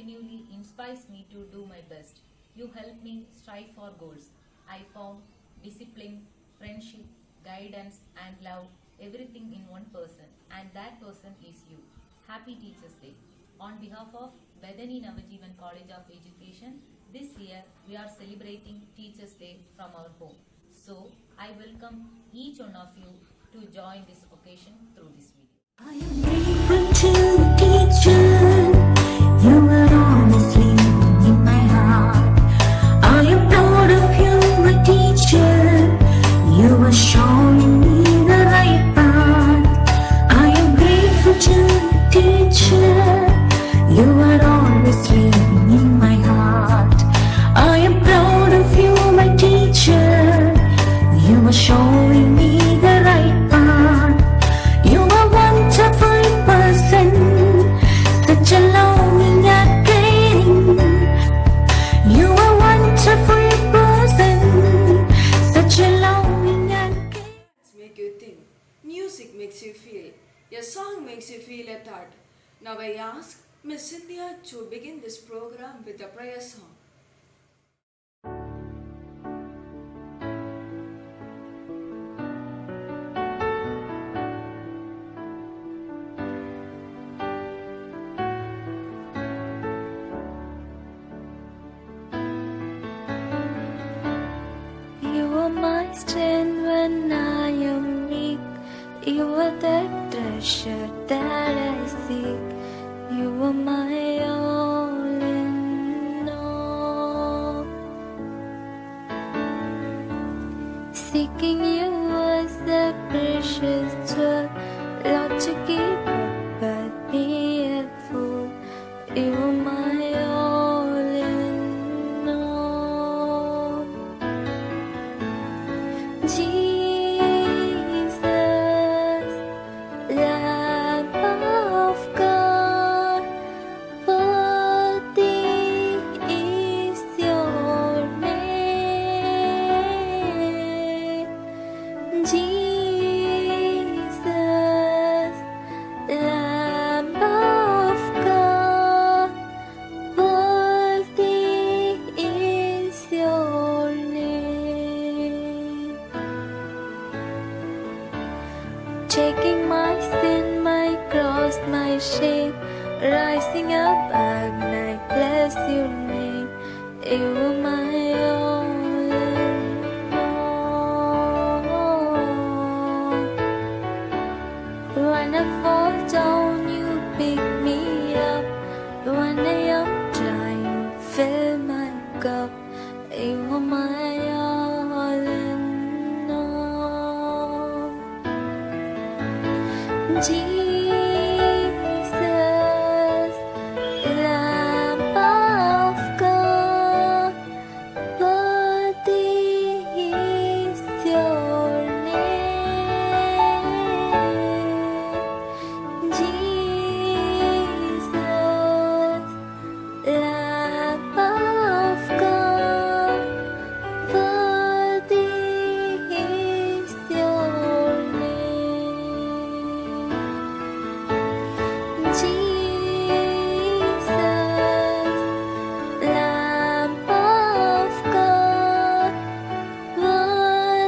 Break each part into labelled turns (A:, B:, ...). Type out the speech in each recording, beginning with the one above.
A: continually inspires me to do my best. You help me strive for goals. I found discipline, friendship, guidance, and love everything in one person, and that person is you. Happy Teachers Day. On behalf of Bedani Navajivan College of Education, this year we are celebrating Teachers Day from our home. So, I welcome each one of you to join this occasion through this video.
B: I am grateful to the teacher. You were honestly in my heart. I am proud of you, my teacher. You were showing me the right path. I am grateful to the teacher. You were always living in my heart. I am proud of you, my teacher. You were showing me the right path. You are wonderful person, such a loving and caring. You are wonderful person, such a loving and caring.
C: Make you think. Music makes you feel. Your song makes you feel a thought. Now I ask Miss Cynthia to begin this program with a prayer song.
B: You are my strength when I am weak. You are the treasure that I seek. You are my all in all. Seeking you was a precious jewel, Lord, to keep up but be a fool. You are my all in all. Jesus, Lamb of God, worthy is your name. Jesus, Lamb of God, worthy is your name. Taking my sin, my cross, my shame, rising up at night, bless your name. You are my all in all. When I fall down, you pick me up. When I am dry, you fill my cup. You are my all in all. Jesus, Lamb of God, worthy is your name. Jesus, Lamb of God, worthy is your name. Jesus, Lamb of God,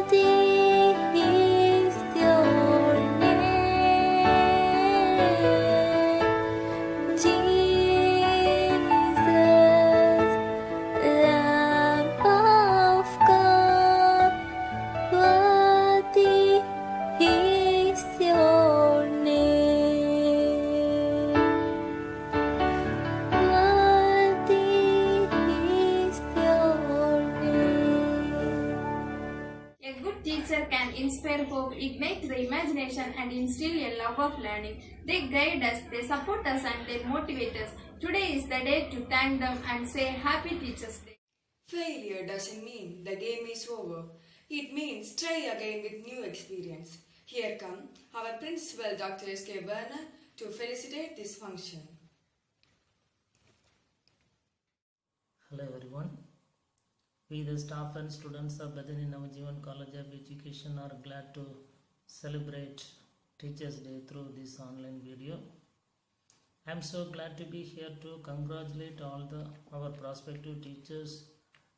B: worthy is your name. Jesus, Lamb of God, worthy is your name. Worthy is your name.
D: A good teacher can inspire hope, ignite the imagination and instill a love of learning. They guide us, they support us and they motivate us. Today is the day to thank them and say Happy Teachers Day.
C: Failure doesn't mean the game is over. It means try again with new experience. Here come our principal Dr. S.K. Berner to felicitate this function.
E: Hello everyone. We the staff and students of Bedani Navajivan College of Education are glad to celebrate Teachers Day through this online video. I am so glad to be here to congratulate all our prospective teachers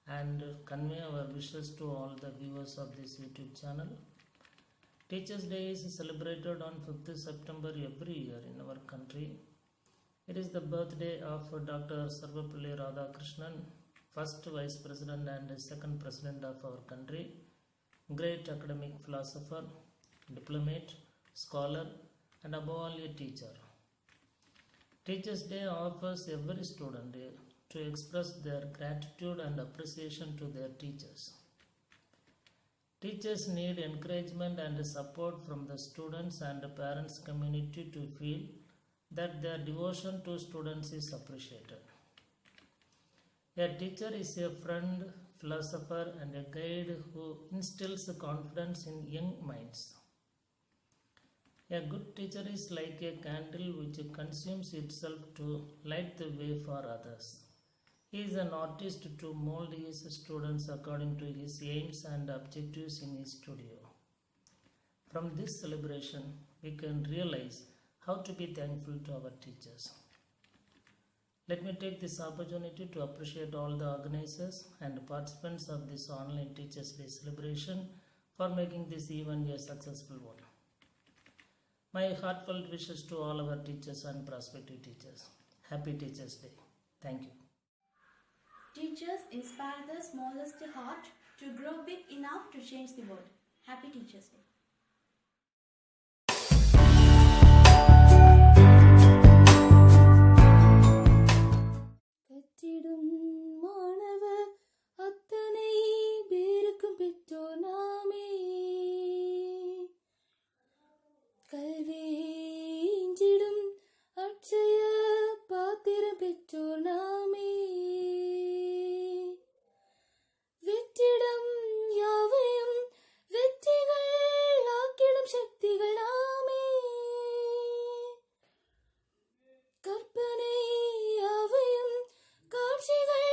E: and convey our wishes to all the viewers of this YouTube channel. Teachers' Day is celebrated on 5th September every year in our country. It is the birthday of Dr. Sarvapalli Radhakrishnan, first Vice President and second President of our country, great academic philosopher, diplomat, scholar, and above all a teacher. Teachers' Day offers every student to express their gratitude and appreciation to their teachers. Teachers need encouragement and support from the students and parents community to feel that their devotion to students is appreciated. A teacher is a friend, philosopher, and a guide who instills confidence in young minds. A good teacher is like a candle which consumes itself to light the way for others. He is an artist to mold his students according to his aims and objectives in his studio. From this celebration, we can realize how to be thankful to our teachers. Let me take this opportunity to appreciate all the organizers and participants of this online Teachers' Day celebration for making this event a successful one. My heartfelt wishes to all our teachers and prospective teachers. Happy Teachers' Day. Thank you.
F: Teachers inspire the smallest heart to grow big enough to change the world. Happy Teachers' Day.
G: கற்றிடும் மாணவர் அத்தனை பேருக்கும் பெற்றோர் நாமே, கல்வியின்றிடும் அட்சய பாத்திரம் பெற்றோர் நாமே, வெற்றிடம் யாவையும் வெற்றிகள் ஆக்கிடும் சக்திகள் நாமே, கற்பனை யாவையும் காட்சிகள்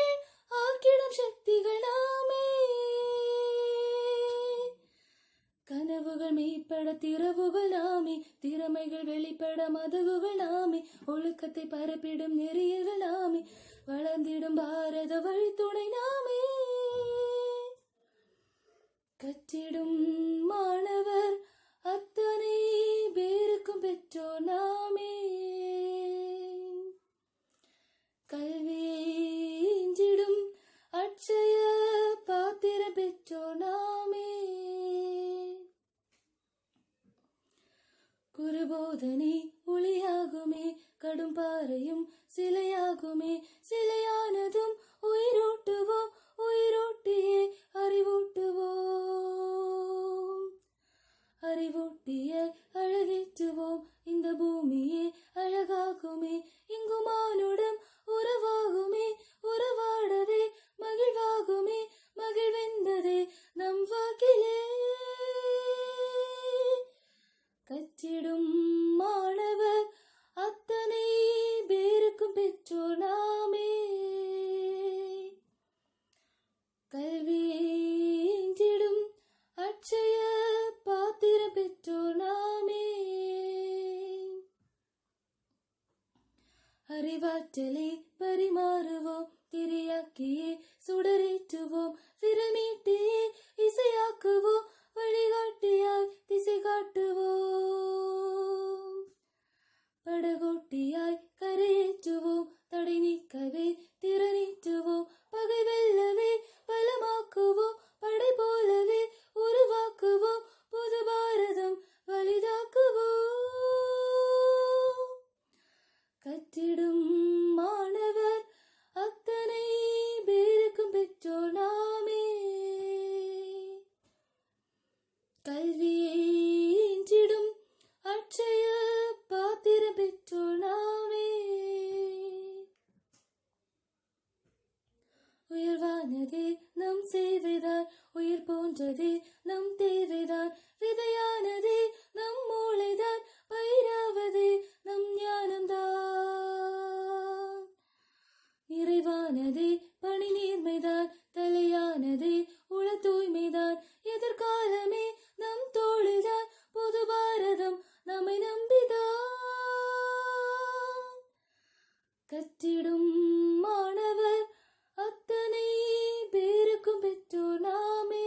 G: ஆக்கிடும் சக்திகள் நாமே, கனவுகள் மெய்ப்பட திறவுகள் நாமே, திறமைகள் வெளிப்பட மதகுகள் நாமே, ஒழுக்கத்தை பரப்பிடும் நெறியர்கள் நாமே, வளர்ந்திடும் பாரத வழித்துணை நாமே, கற்றிடும் மாணவர் அத்தனை பேருக்கும் பெற்றோர் நாமே, கல்வியின்றிடும் அட்சய பாத்திரம் பெற்றோர் நாமே, குருபோதனை ஒளியாகுமே, கடும் பாறையும் சிலையாகுமே, சிலையானதும் உயிரூட்டுவோம், உயிரூட்டியே அறிவூட்டுவோம், அறிவூட்டிய அழகேற்றுவோம், இந்த பூமியே அழகாகுமே, இங்கு மானுடம் உறவாகுமே, உறவாடவே மகிழ்வாகுமே, மகிழ்வென்பதே நம் வாக்கிலே, கற்றிடும் மாணவர் அத்தனை பேருக்கும் பெற்றோர் நாமே, கல்வியின்றிடும் அட்சய பாத்திரம் பெற்றோர் நாமே, அறிவாற்றலை பரிமாறுவோம், திரையாக்கியே சுடரேற்றுவோம், விரல் மீட்டியே இசையாக்குவோம், வழிகாட்டியாய் திசை காட்டுவோம், படகோட்டியாய் கரையேற்றுவோம், தடை நீக்கவே திறனேற்றுவோம், பகை வெல்லவே பலமாக்குவோம், படை போலவே உருவாக்குவோம், புது பாரதம் வலிதாக்குவோம், கற்றிடும் மாணவர் அத்தனை பேருக்கும் பெற்றோர் நாமே, கல்வியின்றிடும் அட்சய பாத்திரம் பெற்றோர் நாமே, உயர்வானதே நம் சேவைதான், உயிர் போன்றதே நம் தேவைதான், விதையானதே நம் மூளைதான், பயிராவதே நம் ஞானம்தான், நிறைவானதே பணி நேர்மைதான், தலையானதே உள தூய்மைதான், எதிர்காலமே நம் தோளில்தான், பொது பாரதம் நம்மை நம்பிதான், வளர்த்திடும் மாணவர் அத்தனை பேருக்கும் பெற்றோர் நாமே.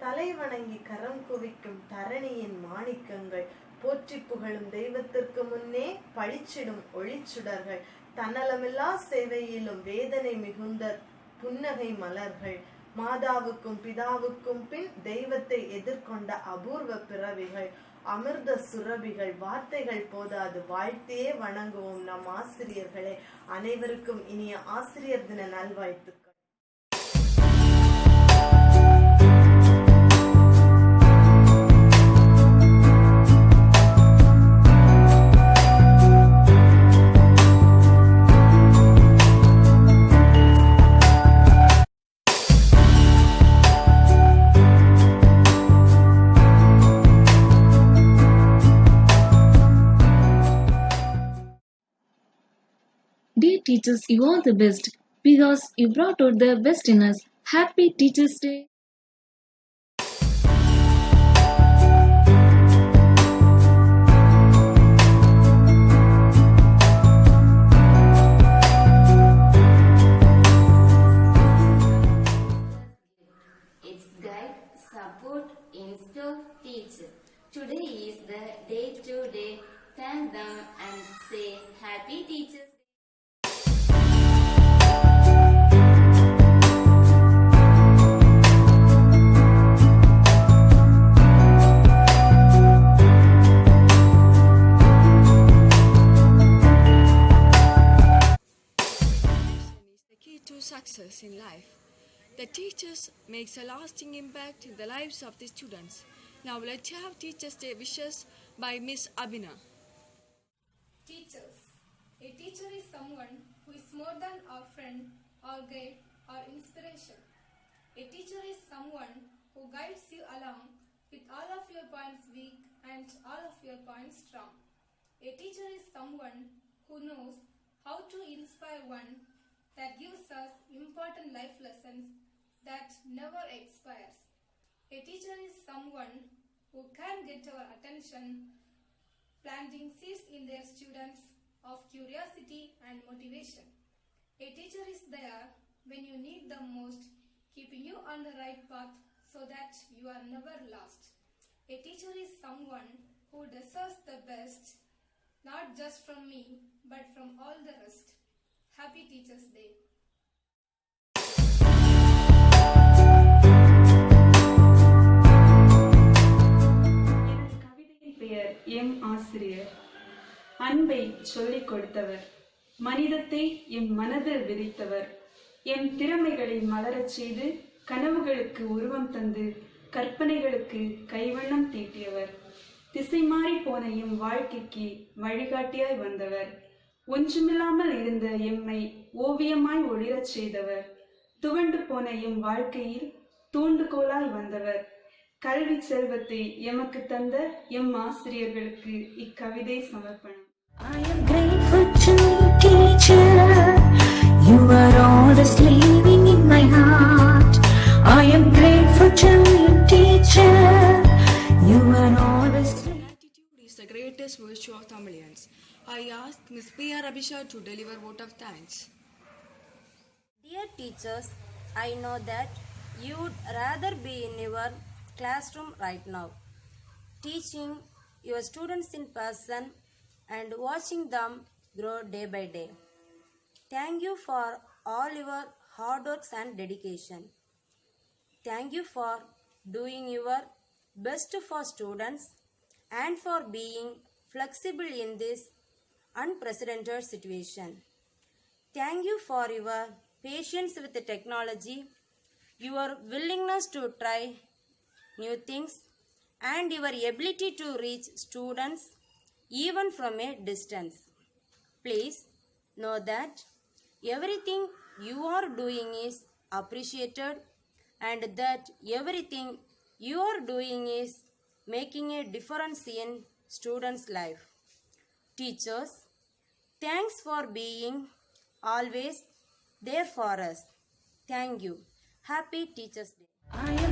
H: தலை வணங்கி கரம் குவிக்கும் தரணியின் மாணிக்கங்கள், போற்றி புகழும் தெய்வத்திற்கு முன்னே பழிச்சிடும் ஒளிச்சுடர்கள், தன்னலமில்லா சேவையிலும் வேதனை மிகுந்த புன்னகை மலர்கள், மாதாவுக்கும் பிதாவுக்கும் பின் தெய்வத்தை எதிர்கொண்ட அபூர்வ பிறவிகள், அமிர்த சுரபிகள், வார்த்தைகள் போதாது வாழ்த்தையே வணங்குவோம் நம் ஆசிரியர்களே. அனைவருக்கும் இனிய ஆசிரியர் தின நல்வாழ்த்துக்கள்.
I: Dear teachers, you are the best because you brought out the best in us. Happy Teachers' Day!
J: Its guide, support, inspire, teach. Today is the day to day. Thank them and say Happy Teachers' Day.
C: To success in life. The teachers makes a lasting impact in the lives of the students. Now let's have Teachers' Day wishes by Miss Abhina.
D: Teachers. A teacher is someone who is more than our friend, our guide, or inspiration. A teacher is someone who guides you along with all of your points weak and all of your points strong. A teacher is someone who knows how to inspire one, that gives us important life lessons that never expires. A teacher is someone who can get our attention, planting seeds in their students of curiosity and motivation. A teacher is there when you need them most, keeping you on the right path so that you are never lost. A teacher is someone who deserves the best, not just from me, but from all the rest. Happy Teachers' Day.
K: கவிதையின் பெயர் M ஆசிரியர். அன்பை சொல்லிக் கொடுத்தவர், மனிதத்தை M மனதில் விதைத்தவர், M திறமைகளை மலரச் செய்து கனவுகளுக்கு உருவம் தந்து கற்பனைகளுக்கு கைவண்ணம் தீட்டியவர், திசை மாறி போன எம் வாழ்க்கைக்கு வழிகாட்டியாய் வந்தவர், ஒன்றுமில்லாமல் இருந்த எம்மை ஓவியமாய் ஒளிரச் செய்தவர், துவண்டு போன எம் வாழ்க்கையில் தூண்டுகோலாய் வந்தவர், கல்வி செல்வத்தை எமக்கு தந்த எம் ஆசிரியர்களுக்கு இக்கவிதை சமர்ப்பணம்.
B: I am grateful to you, teacher. You are always living in my heart. I am grateful to you, teacher. You are always.
C: Gratitude is the greatest virtue of Tamilians. I ask Ms. P.R. Abhisha to deliver vote of thanks.
L: Dear teachers, I know that you would rather be in your classroom right now, teaching your students in person and watching them grow day by day. Thank you for all your hard works and dedication. Thank you for doing your best for students and for being flexible in this unprecedented situation. Thank you for your patience with the technology, your willingness to try new things, and your ability to reach students even from a distance. Please know that everything you are doing is appreciated and that everything you are doing is making a difference in students' life. Teachers, thanks for being always there for us. Thank you. Happy Teachers' Day.